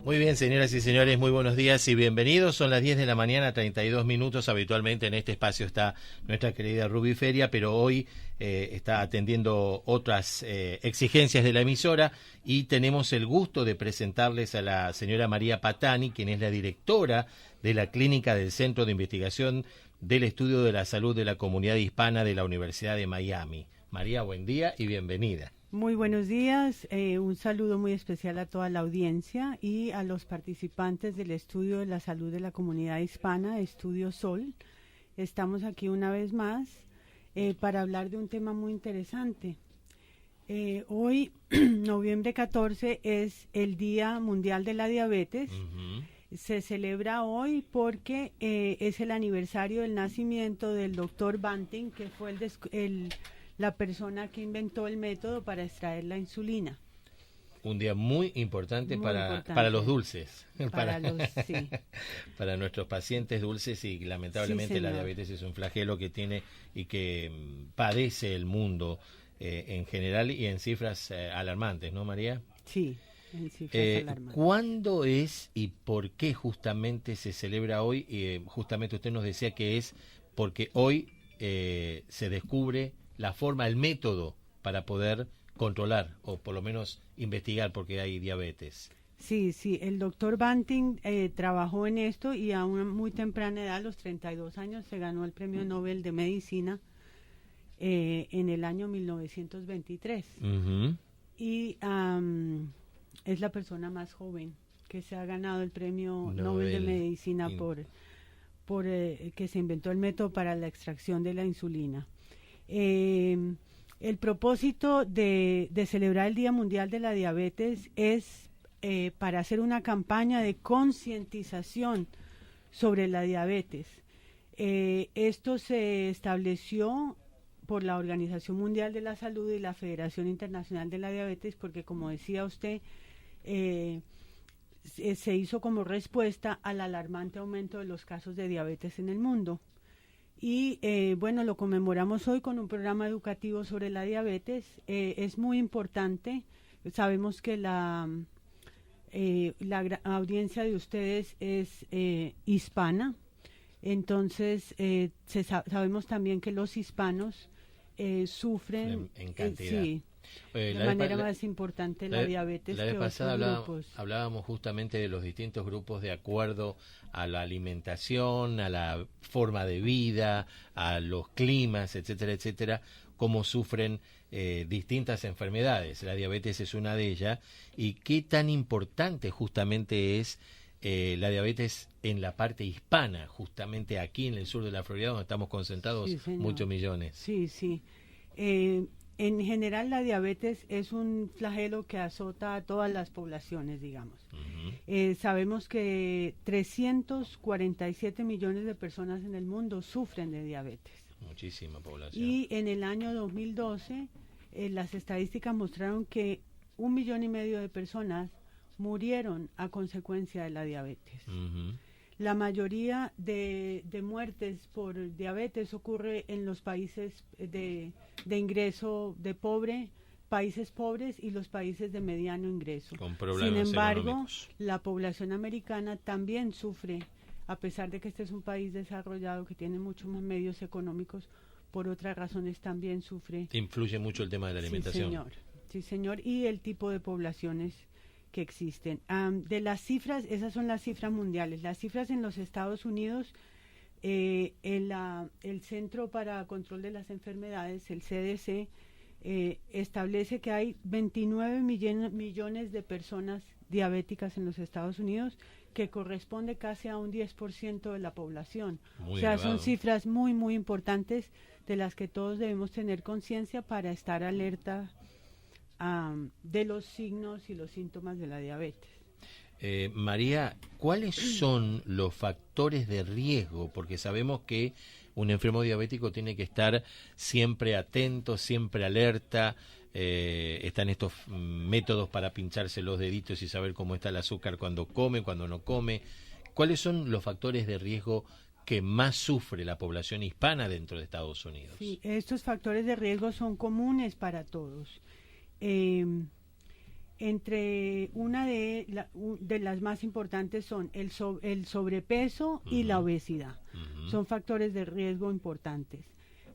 Muy bien, señoras y señores, muy buenos días y bienvenidos. Son las 10 de la mañana, 32 minutos. Habitualmente en este espacio está nuestra querida Ruby Feria, pero hoy está atendiendo otras exigencias de la emisora y tenemos el gusto de presentarles a la señora María Patani, quien es la directora de la Clínica del Centro de Investigación del Estudio de la Salud de la Comunidad Hispana de la Universidad de Miami. María, buen día y bienvenida. Muy buenos días, un saludo muy especial a toda la audiencia y a los participantes del Estudio de la Salud de la Comunidad Hispana, Estudio Sol. Estamos aquí una vez más para hablar de un tema muy interesante. Hoy, noviembre 14, es el Día Mundial de la Diabetes. Se celebra hoy porque es el aniversario del nacimiento del doctor Banting, que fue la persona que inventó el método para extraer la insulina. Un día muy importante, para los dulces, Sí. Para nuestros pacientes dulces, y lamentablemente Sí, la diabetes es un flagelo que tiene y que padece el mundo en general y en cifras alarmantes, ¿no, María? Sí, en cifras alarmantes. ¿Cuándo es y por qué justamente se celebra hoy? Justamente usted nos decía que es porque hoy se descubre la forma, el método para poder controlar o por lo menos investigar por qué hay diabetes. Sí, el doctor Banting trabajó en esto y a una muy temprana edad, a los 32 años, se ganó el Premio Nobel de Medicina en el año 1923. Y es la persona más joven que se ha ganado el Premio Nobel de Medicina por que se inventó el método para la extracción de la insulina. El propósito de celebrar el Día Mundial de la Diabetes es para hacer una campaña de concientización sobre la diabetes. Esto se estableció por la Organización Mundial de la Salud y la Federación Internacional de la Diabetes porque, como decía usted, se hizo como respuesta al alarmante aumento de los casos de diabetes en el mundo. Y bueno, lo conmemoramos hoy con un programa educativo sobre la diabetes. Es muy importante. Sabemos que la audiencia de ustedes es hispana. Entonces, sabemos también que los hispanos sufren en cantidad. Sí, de manera más importante la diabetes. La vez pasada hablábamos justamente de los distintos grupos de acuerdo a la alimentación, a la forma de vida, a los climas, etcétera, etcétera, cómo sufren distintas enfermedades. La diabetes es una de ellas. Y qué tan importante justamente es la diabetes en la parte hispana, justamente aquí en el sur de la Florida, donde estamos concentrados muchos millones. Sí. En general, la diabetes es un flagelo que azota a todas las poblaciones, digamos. Sabemos que 347 millones de personas en el mundo sufren de diabetes. Muchísima población. Y en el año 2012, las estadísticas mostraron que 1,5 millones de personas murieron a consecuencia de la diabetes. La mayoría de muertes por diabetes ocurre en los países de ingreso de países pobres y los países de mediano ingreso. Con problemas Sin embargo, económicos. La población americana también sufre, a pesar de que este es un país desarrollado que tiene muchos más medios económicos, por otras razones también sufre. Influye mucho el tema de la alimentación. Sí, señor, y el tipo de poblaciones que existen. De las cifras, esas son las cifras mundiales. Las cifras en los Estados Unidos, el Centro para Control de las Enfermedades, el CDC, establece que hay 29 millones de personas diabéticas en los Estados Unidos, que corresponde casi a un 10% de la población. Muy elevado. Son cifras muy, muy importantes de las que todos debemos tener conciencia para estar alerta de los signos y los síntomas de la diabetes. María, ¿cuáles son los factores de riesgo? Porque sabemos que un enfermo diabético tiene que estar siempre atento, siempre alerta. Están estos métodos para pincharse los deditos y saber cómo está el azúcar cuando come, cuando no come. ¿Cuáles son los factores de riesgo que más sufre la población hispana dentro de Estados Unidos? Sí, estos factores de riesgo son comunes para todos. Entre una de las más importantes son el sobrepeso y la obesidad. Son factores de riesgo importantes.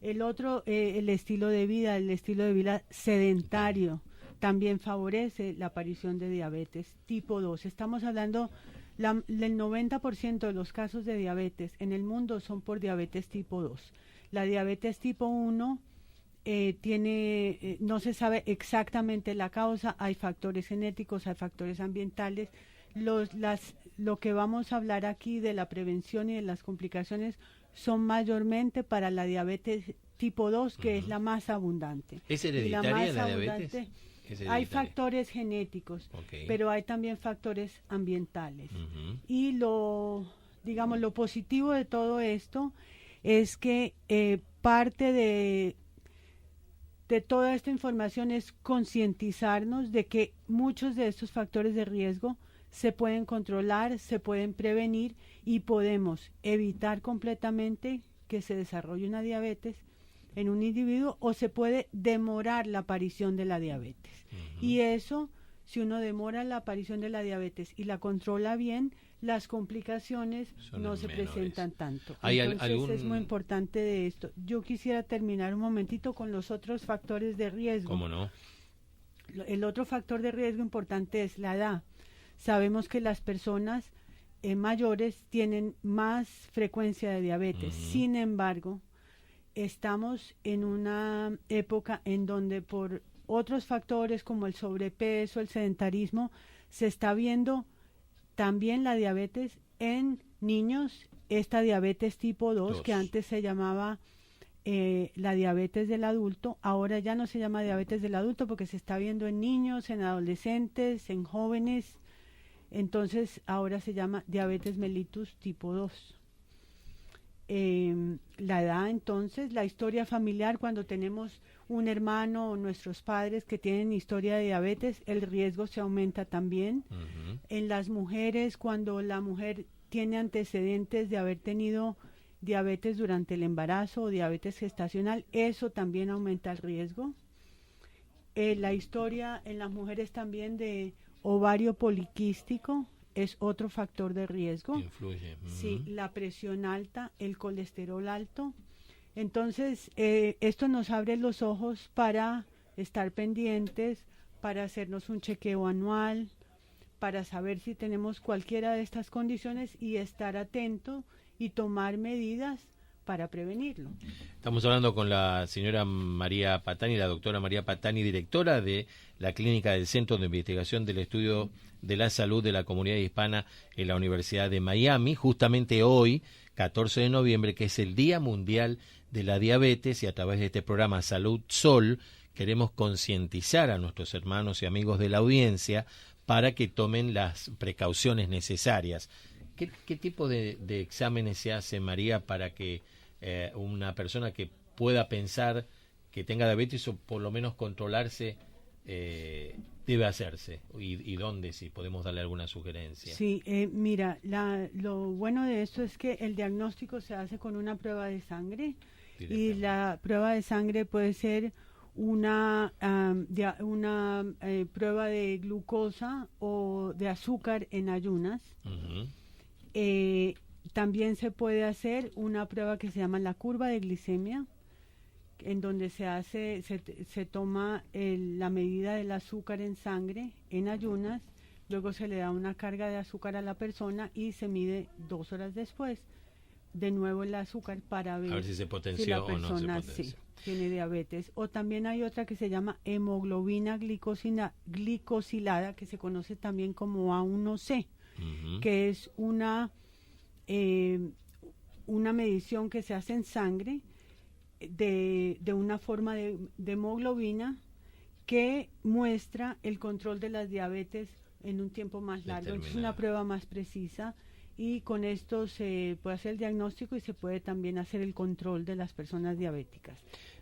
El otro, el estilo de vida sedentario, también favorece la aparición de diabetes tipo 2. Estamos hablando, el 90% de los casos de diabetes en el mundo son por diabetes tipo 2. La diabetes tipo 1 no se sabe exactamente la causa, hay factores genéticos, hay factores ambientales. Lo que vamos a hablar aquí de la prevención y de las complicaciones son mayormente para la diabetes tipo 2, que es la más abundante. ¿Es hereditaria la diabetes? Hay factores genéticos, pero hay también factores ambientales. Y lo positivo de todo esto es que parte de toda esta información es concientizarnos de que muchos de estos factores de riesgo se pueden controlar, se pueden prevenir y podemos evitar completamente que se desarrolle una diabetes en un individuo, o se puede demorar la aparición de la diabetes. Y eso, si uno demora la aparición de la diabetes y la controla bien, las complicaciones no se presentan tanto. Entonces es muy importante de esto. Yo quisiera terminar un momentito con los otros factores de riesgo. ¿Cómo no? El otro factor de riesgo importante es la edad. Sabemos que las personas mayores tienen más frecuencia de diabetes. Sin embargo, estamos en una época en donde por otros factores como el sobrepeso, el sedentarismo, se está viendo también la diabetes en niños, esta diabetes tipo 2, que antes se llamaba la diabetes del adulto, ahora ya no se llama diabetes del adulto porque se está viendo en niños, en adolescentes, en jóvenes, entonces ahora se llama diabetes mellitus tipo 2. La edad, entonces, la historia familiar, cuando tenemos un hermano o nuestros padres que tienen historia de diabetes, el riesgo se aumenta también. En las mujeres, cuando la mujer tiene antecedentes de haber tenido diabetes durante el embarazo o diabetes gestacional, eso también aumenta el riesgo. La historia en las mujeres también de ovario poliquístico es otro factor de riesgo. Influye. Sí, la presión alta, el colesterol alto. Entonces, esto nos abre los ojos para estar pendientes, para hacernos un chequeo anual, para saber si tenemos cualquiera de estas condiciones y estar atento y tomar medidas para prevenirlo. Estamos hablando con la señora María Patani, la doctora María Patani, directora de la clínica del Centro de Investigación del Estudio de la Salud de la Comunidad Hispana en la Universidad de Miami, justamente hoy, 14 de noviembre, que es el Día Mundial de la Diabetes, y a través de este programa Salud Sol queremos concientizar a nuestros hermanos y amigos de la audiencia para que tomen las precauciones necesarias. ¿Qué tipo de exámenes se hace, María, para que una persona que pueda pensar que tenga diabetes o por lo menos controlarse debe hacerse? ¿Y dónde, si podemos darle alguna sugerencia? Sí, mira, lo bueno de esto es que el diagnóstico se hace con una prueba de sangre, y la prueba de sangre puede ser una prueba de glucosa o de azúcar en ayunas. También se puede hacer una prueba que se llama la curva de glicemia, en donde se toma la medida del azúcar en sangre en ayunas, luego se le da una carga de azúcar a la persona y se mide 2 horas después de nuevo el azúcar para ver si se potenció si la o no se persona potenció. Tiene diabetes. O también hay otra que se llama hemoglobina glicosilada, que se conoce también como A1C, que es una medición que se hace en sangre de una forma de hemoglobina que muestra el control de las diabetes en un tiempo más largo. Es una prueba más precisa, y con esto se puede hacer el diagnóstico y se puede también hacer el control de las personas diabéticas.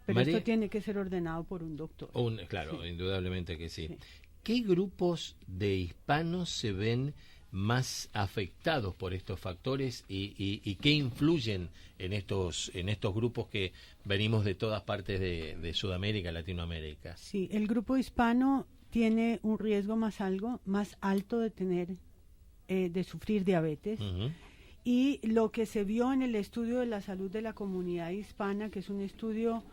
Pero María, esto tiene que ser ordenado por un doctor. Claro, sí. Indudablemente que sí. Sí. ¿Qué grupos de hispanos se ven más afectados por estos factores y qué influyen en estos grupos que venimos de todas partes de Sudamérica, Latinoamérica? Sí, el grupo hispano tiene un riesgo más alto de tener, de sufrir diabetes. Ujú. Y lo que se vio en el estudio de la salud de la comunidad hispana, que es un estudio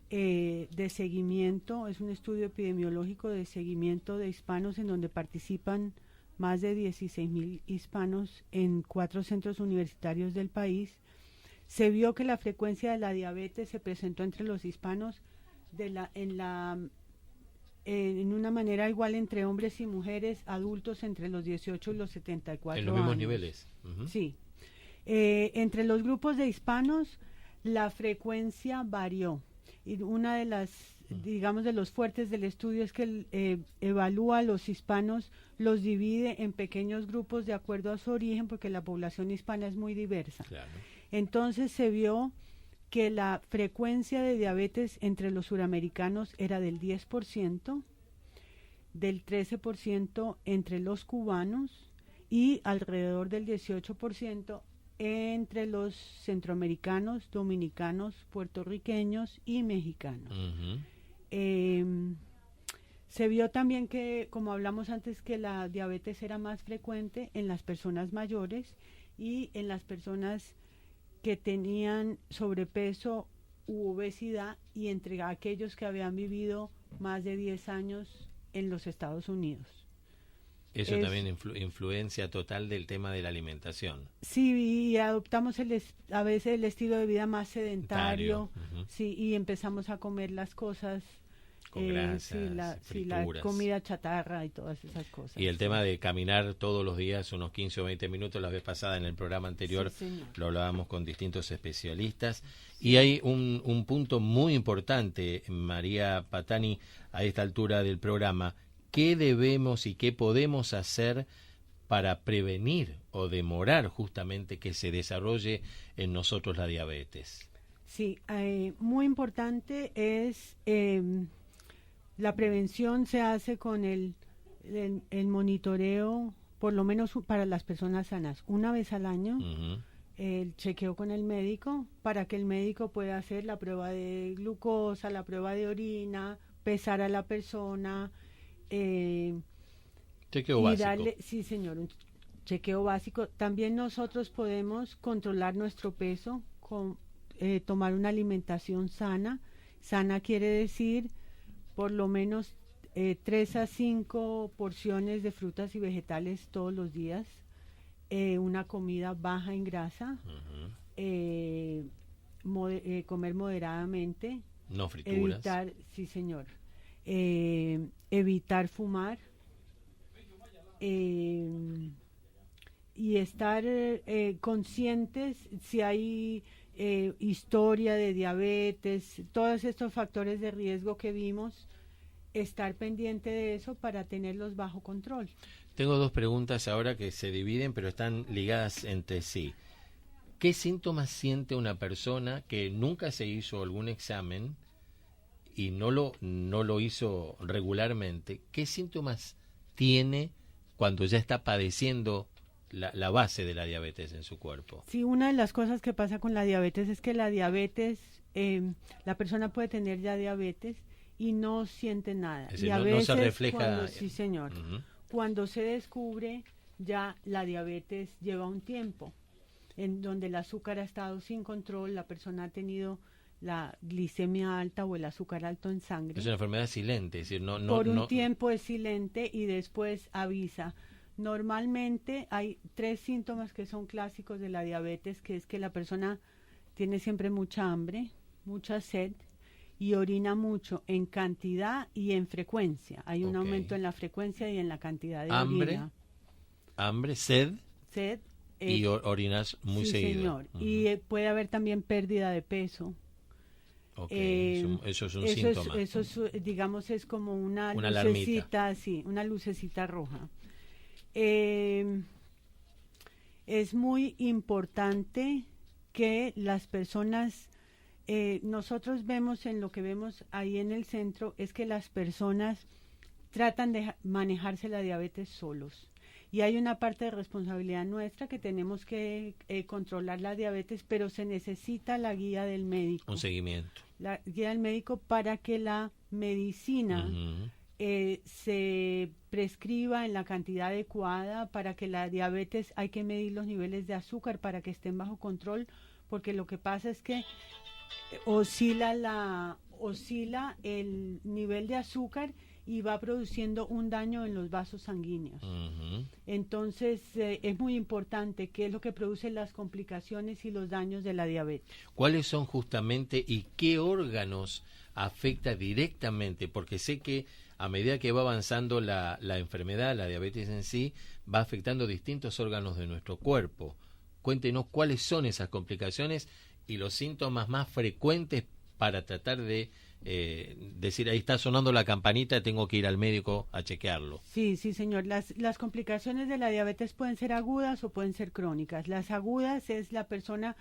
de seguimiento, es un estudio epidemiológico de seguimiento de hispanos en donde participan más de 16,000 hispanos en 4 centros universitarios del país, se vio que la frecuencia de la diabetes se presentó entre los hispanos en una manera igual entre hombres y mujeres adultos entre los 18 y los 74 años. En los mismos niveles. Ujú. Sí. Entre los grupos de hispanos la frecuencia varió. Y una de las, digamos, de los fuertes del estudio es que evalúa a los hispanos, los divide en pequeños grupos de acuerdo a su origen, porque la población hispana es muy diversa. Claro. Entonces se vio que la frecuencia de diabetes entre los suramericanos era del 10%, del 13% entre los cubanos y alrededor del 18% entre los centroamericanos, dominicanos, puertorriqueños y mexicanos. Ujú. Se vio también que, como hablamos antes, que la diabetes era más frecuente en las personas mayores y en las personas que tenían sobrepeso u obesidad y entre aquellos que habían vivido más de 10 años en los Estados Unidos. Eso también influencia total del tema de la alimentación. Sí, y adoptamos a veces el estilo de vida más sedentario, Ujú. sí, y empezamos a comer las cosas Con grasas, la frituras. comida chatarra y todas esas cosas. Y el tema de caminar todos los días unos 15 o 20 minutos, la vez pasada en el programa anterior Sí, señor. lo hablábamos con distintos especialistas. Y hay un punto muy importante, María Patani, a esta altura del programa. ¿Qué debemos y qué podemos hacer para prevenir o demorar justamente que se desarrolle en nosotros la diabetes? Sí, muy importante es la prevención se hace con el monitoreo, por lo menos para las personas sanas, una vez al año, Ujú. el chequeo con el médico, para que el médico pueda hacer la prueba de glucosa, la prueba de orina, pesar a la persona, Chequeo y básico. darle, sí señor, un chequeo básico. También nosotros podemos controlar nuestro peso con tomar una alimentación sana. Sana quiere decir por lo menos 3 a 5 porciones de frutas y vegetales todos los días, una comida baja en grasa, Ujú. comer moderadamente, No frituras. evitar, sí señor, evitar fumar, y estar conscientes si hay historia de diabetes, todos estos factores de riesgo que vimos, estar pendiente de eso para tenerlos bajo control. Tengo dos preguntas ahora que se dividen pero están ligadas entre sí. ¿Qué síntomas siente una persona que nunca se hizo algún examen y no lo hizo regularmente? ¿Qué síntomas tiene cuando ya está padeciendo la base de la diabetes en su cuerpo? Sí, una de las cosas que pasa con la diabetes es que la diabetes, la persona puede tener ya diabetes y no siente nada. Es decir, y a no veces se refleja. sí señor, Ujú. cuando se descubre ya la diabetes lleva un tiempo en donde el azúcar ha estado sin control, la persona ha tenido la glicemia alta o el azúcar alto en sangre. Es una enfermedad silente, es decir, Por un tiempo es silente y después avisa. Normalmente hay 3 síntomas que son clásicos de la diabetes, que es que la persona tiene siempre mucha hambre, mucha sed y orina mucho en cantidad y en frecuencia. Hay un aumento en la frecuencia y en la cantidad de orina. Hambre, sed Sed y orinas muy sí, seguido. Señor. Ujú. Y puede haber también pérdida de peso. Okay. Eso es un síntoma. Eso es, digamos, es como una lucecita, sí, una lucecita roja. Es muy importante que las personas, nosotros vemos en lo que vemos ahí en el centro, es que las personas tratan de manejarse la diabetes solos. Y hay una parte de responsabilidad nuestra que tenemos que controlar la diabetes, pero se necesita la guía del médico. Un seguimiento. La guía del médico para que la medicina se prescriba en la cantidad adecuada. Para que la diabetes hay que medir los niveles de azúcar para que estén bajo control, porque lo que pasa es que oscila el nivel de azúcar y va produciendo un daño en los vasos sanguíneos. Entonces es muy importante qué es lo que produce las complicaciones y los daños de la diabetes. ¿Cuáles son justamente y qué órganos afecta directamente? Porque sé que a medida que va avanzando la enfermedad, la diabetes en sí, va afectando distintos órganos de nuestro cuerpo. Cuéntenos cuáles son esas complicaciones y los síntomas más frecuentes para tratar de decir, ahí está sonando la campanita, tengo que ir al médico a chequearlo. Sí, señor. Las complicaciones de la diabetes pueden ser agudas o pueden ser crónicas. Las agudas es la persona,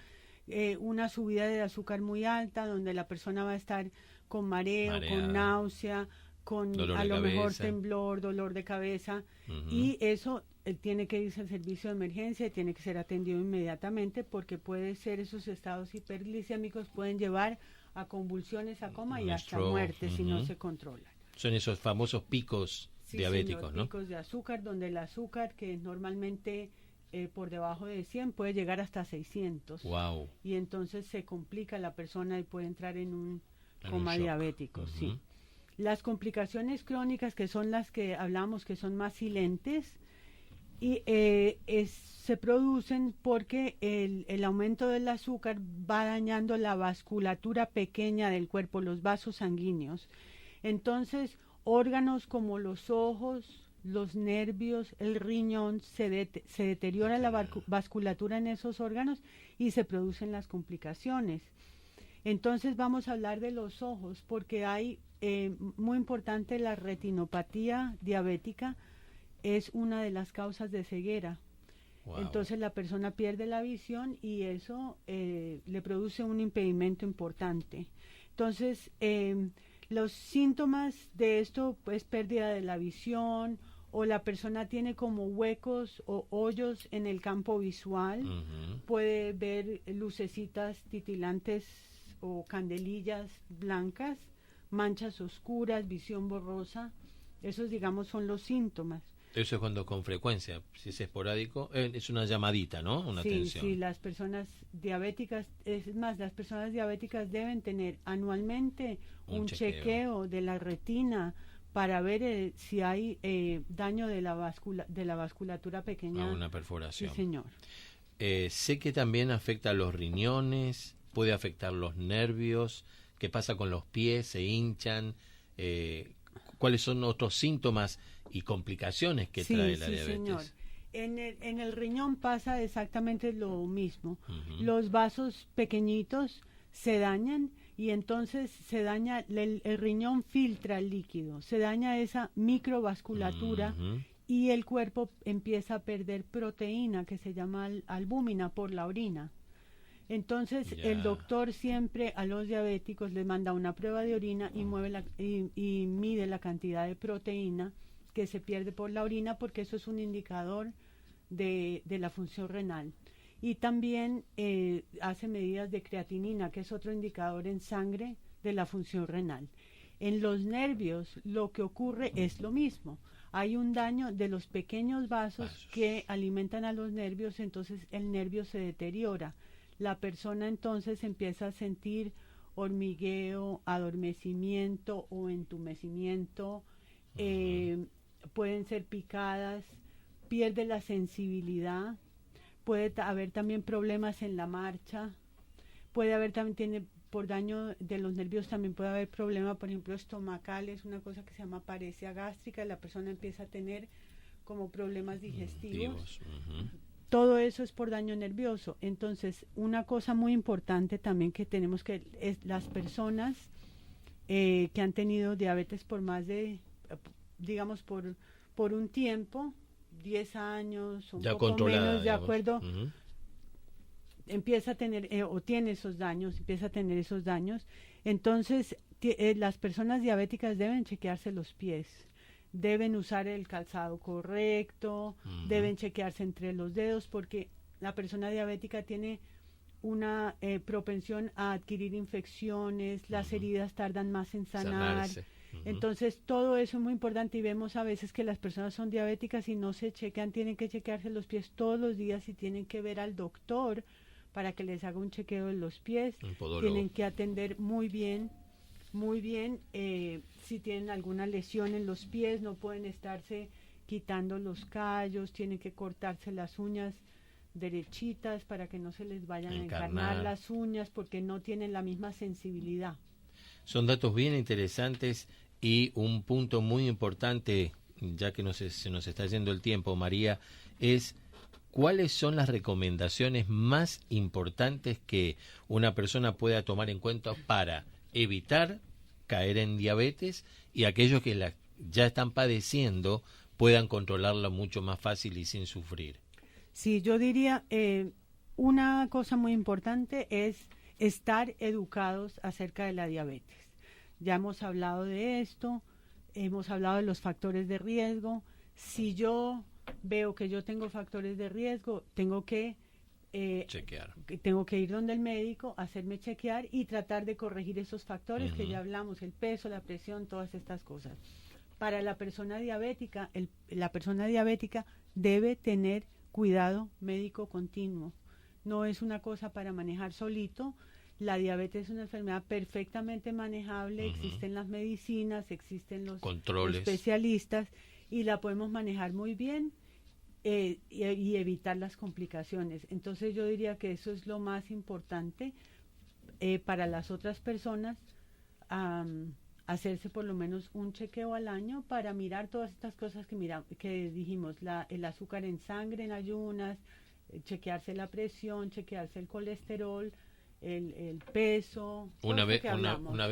una subida de azúcar muy alta, donde la persona va a estar con mareo, con náusea, con dolor a lo cabeza, mejor temblor, dolor de cabeza, y eso tiene que irse al servicio de emergencia y tiene que ser atendido inmediatamente, porque puede ser, esos estados hiperglicémicos pueden llevar a convulsiones, a coma y hasta muerte si no se controlan. Son esos famosos picos diabéticos, señor, ¿no? Picos de azúcar, donde el azúcar, que normalmente por debajo de 100, puede llegar hasta 600. Wow. Y entonces se complica la persona y puede entrar en un coma diabético, sí. Las complicaciones crónicas, que son las que hablamos, que son más silentes, y se producen porque el aumento del azúcar va dañando la vasculatura pequeña del cuerpo, los vasos sanguíneos. Entonces, órganos como los ojos, los nervios, el riñón, se deteriora la vasculatura en esos órganos y se producen las complicaciones. Entonces vamos a hablar de los ojos, porque hay, muy importante, la retinopatía diabética es una de las causas de ceguera. Wow. Entonces la persona pierde la visión y eso le produce un impedimento importante. Entonces los síntomas de esto, pues pérdida de la visión, o la persona tiene como huecos o hoyos en el campo visual, puede ver lucecitas titilantes o candelillas blancas, manchas oscuras, visión borrosa. Esos, digamos, son los síntomas. Eso es cuando con frecuencia, si es esporádico, es una llamadita, ¿no? Una atención. Sí, las personas diabéticas, es más, las personas diabéticas deben tener anualmente un chequeo de la retina para ver si hay daño de la vasculatura pequeña. Una perforación. Sí, señor. Sé que también afecta a los riñones, puede afectar los nervios. ¿Qué pasa con los pies? ¿Se hinchan? ¿Cuáles son otros síntomas y complicaciones que trae la diabetes? Señor. En el riñón pasa exactamente lo mismo. Los vasos pequeñitos se dañan y entonces se daña, el riñón filtra el líquido, se daña esa microvasculatura y el cuerpo empieza a perder proteína que se llama albúmina por la orina. Entonces el doctor siempre a los diabéticos les manda una prueba de orina y mide la cantidad de proteína que se pierde por la orina, porque eso es un indicador de la función renal. Y también hace medidas de creatinina, que es otro indicador en sangre de la función renal. En los nervios lo que ocurre es lo mismo. Hay un daño de los pequeños vasos que alimentan a los nervios, entonces el nervio se deteriora. La persona entonces empieza a sentir hormigueo, adormecimiento o entumecimiento, pueden ser picadas, pierde la sensibilidad, puede haber también problemas en la marcha, puede haber también, por daño de los nervios también puede haber problemas, por ejemplo, estomacales, una cosa que se llama paresia gástrica, la persona empieza a tener como problemas digestivos. Todo eso es por daño nervioso. Entonces, una cosa muy importante también que tenemos que es las personas que han tenido diabetes por más de, digamos, por un tiempo, 10 años o un poco menos, de acuerdo, empieza a tener o tiene esos daños, empieza a tener esos daños. Entonces, las personas diabéticas deben chequearse los pies. Deben usar el calzado correcto, deben chequearse entre los dedos, porque la persona diabética tiene una propensión a adquirir infecciones, las heridas tardan más en sanar, Entonces todo eso es muy importante y vemos a veces que las personas son diabéticas y no se chequean, tienen que chequearse los pies todos los días y tienen que ver al doctor para que les haga un chequeo de los pies. Tienen que atender muy bien, si tienen alguna lesión en los pies, no pueden estarse quitando los callos, tienen que cortarse las uñas derechitas para que no se les vayan a encarnar las uñas porque no tienen la misma sensibilidad. Son datos bien interesantes y un punto muy importante, ya que se nos está yendo el tiempo, María, es cuáles son las recomendaciones más importantes que una persona pueda tomar en cuenta para evitar caer en diabetes y aquellos que ya están padeciendo puedan controlarla mucho más fácil y sin sufrir. Sí, yo diría, una cosa muy importante es estar educados acerca de la diabetes. Ya hemos hablado de esto, hemos hablado de los factores de riesgo. Si yo veo que yo tengo factores de riesgo, tengo que chequear. Tengo que ir donde el médico, hacerme chequear y tratar de corregir esos factores que ya hablamos, el peso, la presión, todas estas cosas. Para la persona diabética, la persona diabética debe tener cuidado médico continuo. No es una cosa para manejar solito. La diabetes es una enfermedad perfectamente manejable, existen las medicinas, existen los controles, especialistas y la podemos manejar muy bien y evitar las complicaciones. Entonces yo diría que eso es lo más importante para las otras personas, hacerse por lo menos un chequeo al año para mirar todas estas cosas que dijimos, el azúcar en sangre en ayunas, chequearse la presión, chequearse el colesterol, el peso. Una vez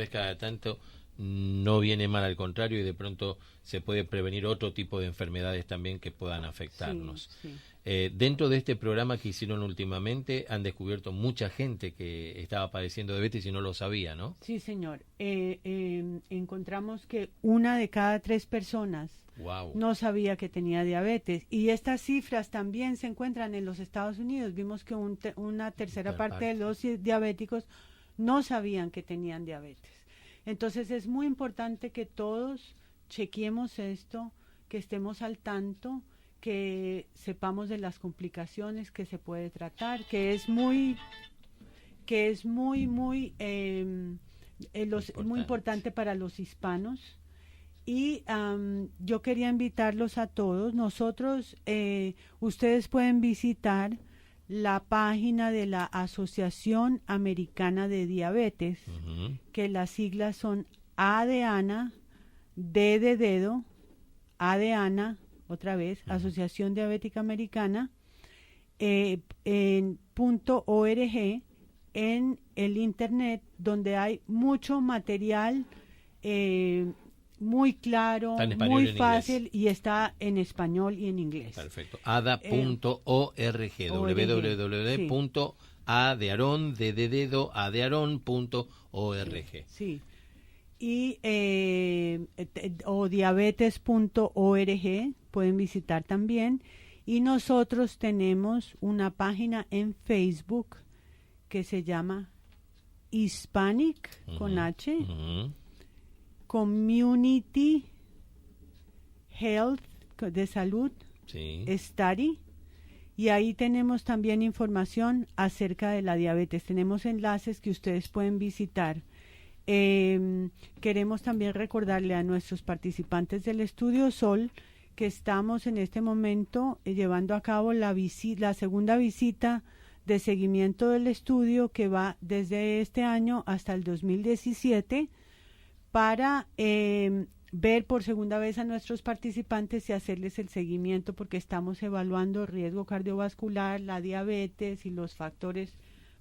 cada tanto no viene mal, al contrario, y de pronto se puede prevenir otro tipo de enfermedades también que puedan afectarnos. Sí. Dentro de este programa que hicieron últimamente han descubierto mucha gente que estaba padeciendo diabetes y no lo sabía, ¿no? Sí, señor. Encontramos que 1 de cada 3 personas no sabía que tenía diabetes, y estas cifras también se encuentran en los Estados Unidos. Vimos que una tercera parte de los diabéticos no sabían que tenían diabetes. Entonces es muy importante que todos chequeemos esto, que estemos al tanto, que sepamos de las complicaciones que se puede tratar, que es muy importante para los hispanos. Y yo quería invitarlos a todos. Nosotros, ustedes pueden visitar la página de la Asociación Americana de Diabetes, que las siglas son A de Ana, D de dedo, A de Ana, otra vez, Asociación Diabética Americana, en .org, en el internet, donde hay mucho material muy claro, muy fácil, y está en español y en inglés. Perfecto. ada.org, www.adearon.org. Sí. Y o diabetes.org pueden visitar también. Y nosotros tenemos una página en Facebook que se llama Hispanic con H, Community Health de salud, Study, y ahí tenemos también información acerca de la diabetes. Tenemos enlaces que ustedes pueden visitar. Queremos también recordarle a nuestros participantes del Estudio Sol que estamos en este momento llevando a cabo la segunda visita de seguimiento del estudio, que va desde este año hasta el 2017, para ver por segunda vez a nuestros participantes y hacerles el seguimiento, porque estamos evaluando riesgo cardiovascular, la diabetes y los factores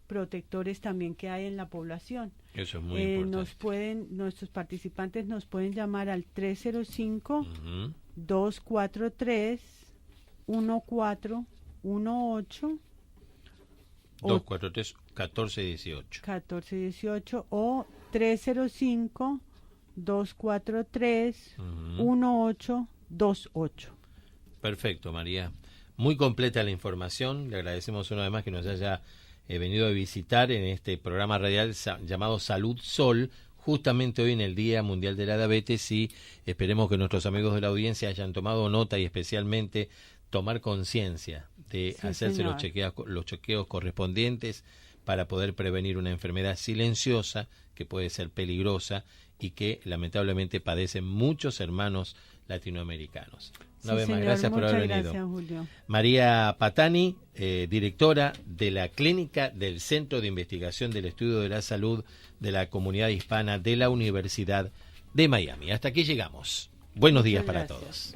protectores también que hay en la población. Eso es muy importante. Nuestros participantes nos pueden llamar al 305-243-1418 243-1418 o 305-243-1828. Perfecto, María. Muy completa la información. Le agradecemos una vez más que nos haya venido a visitar en este programa radial llamado Salud Sol, justamente hoy en el Día Mundial de la Diabetes, y esperemos que nuestros amigos de la audiencia hayan tomado nota y especialmente tomar conciencia de hacerse los chequeos correspondientes para poder prevenir una enfermedad silenciosa que puede ser peligrosa y que lamentablemente padecen muchos hermanos latinoamericanos. Una vez más, gracias por haber venido. Gracias, Julio. María Patani, directora de la Clínica del Centro de Investigación del Estudio de la Salud de la Comunidad Hispana de la Universidad de Miami. Hasta aquí llegamos. Buenos días para todos.